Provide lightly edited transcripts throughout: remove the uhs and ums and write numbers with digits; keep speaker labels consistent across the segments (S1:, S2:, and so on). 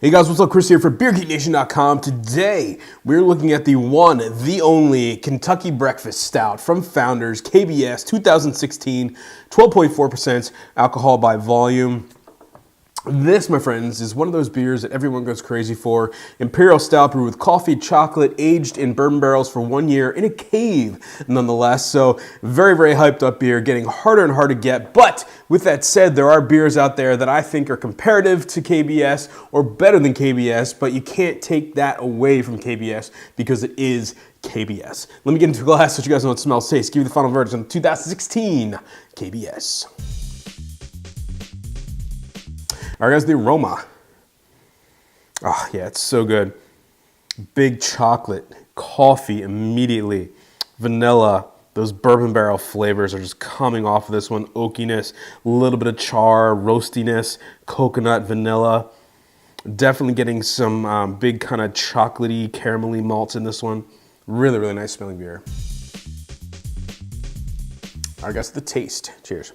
S1: Hey guys, what's up? Chris here for BeerGeekNation.com. Today, we're looking at the one, the only Kentucky Breakfast Stout from Founders, KBS 2016, 12.4% alcohol by volume. This, my friends, is one of those beers that everyone goes crazy for. Imperial Stout brewed with coffee, chocolate, aged in bourbon barrels for 1 year in a cave, nonetheless. So very, very hyped up beer, getting harder and harder to get. But with that said, there are beers out there that I think are comparative to KBS or better than KBS, but you can't take that away from KBS because it is KBS. Let me get into a glass so you guys know what smells, tastes. Give you the final verdict on 2016 KBS. All right, guys, the aroma. Oh, yeah, it's so good. Big chocolate, coffee immediately, vanilla. Those bourbon barrel flavors are just coming off of this one. Oakiness, a little bit of char, roastiness, coconut, vanilla. Definitely getting some big kind of chocolatey, caramelly malts in this one. Really, really nice smelling beer. All right, guys, the taste. Cheers.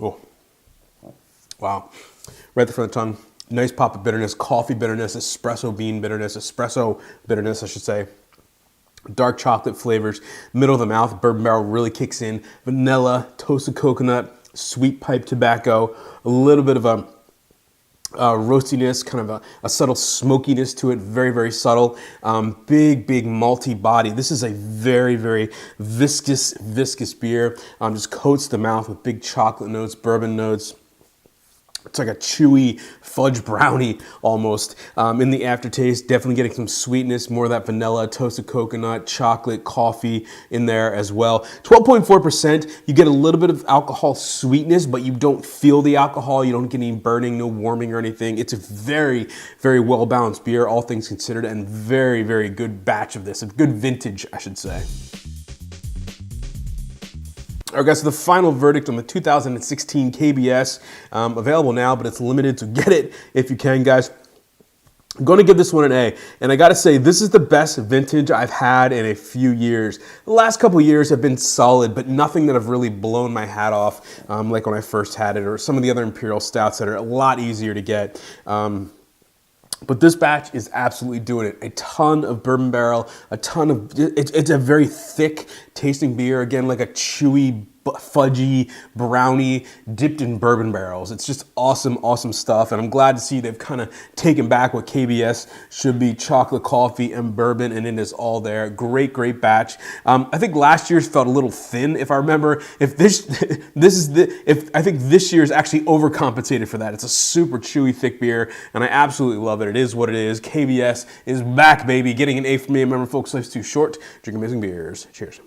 S1: Oh, wow. Right at the front of the tongue. Nice pop of bitterness, coffee bitterness, espresso bean bitterness, espresso bitterness, I should say. Dark chocolate flavors. Middle of the mouth, bourbon barrel really kicks in. Vanilla, toasted coconut, sweet pipe tobacco, a little bit of a roastiness, kind of a subtle smokiness to it, very, very subtle. Big malty body. This is a very, very viscous beer. Just coats the mouth with big chocolate notes, bourbon notes. It's like a chewy fudge brownie almost. In the aftertaste, definitely getting some sweetness, more of that vanilla, toasted coconut, chocolate, coffee in there as well. 12.4%, you get a little bit of alcohol sweetness, but you don't feel the alcohol. You don't get any burning, no warming or anything. It's a very, very well-balanced beer, all things considered, and very, very good batch of this. A good vintage, I should say. All right, guys, so the final verdict on the 2016 KBS, available now, but it's limited, so get it if you can, guys. I'm going to give this one an A, and I got to say, this is the best vintage I've had in a few years. The last couple of years have been solid, but nothing that have really blown my hat off, like when I first had it, or some of the other Imperial Stouts that are a lot easier to get. But this batch is absolutely doing it. A ton of bourbon barrel, a ton of, it's a very thick tasting beer. Again, like a chewy, fudgy brownie dipped in bourbon barrels. It's just awesome, awesome stuff. And I'm glad to see they've kind of taken back what KBS should be, chocolate, coffee, and bourbon, and it is all there. Great, great batch. I think last year's felt a little thin, if I remember. If I think this year's actually overcompensated for that. It's a super chewy, thick beer, and I absolutely love it. It is what it is. KBS is back, baby. Getting an A for me. Remember, folks, life's too short. Drink amazing beers. Cheers.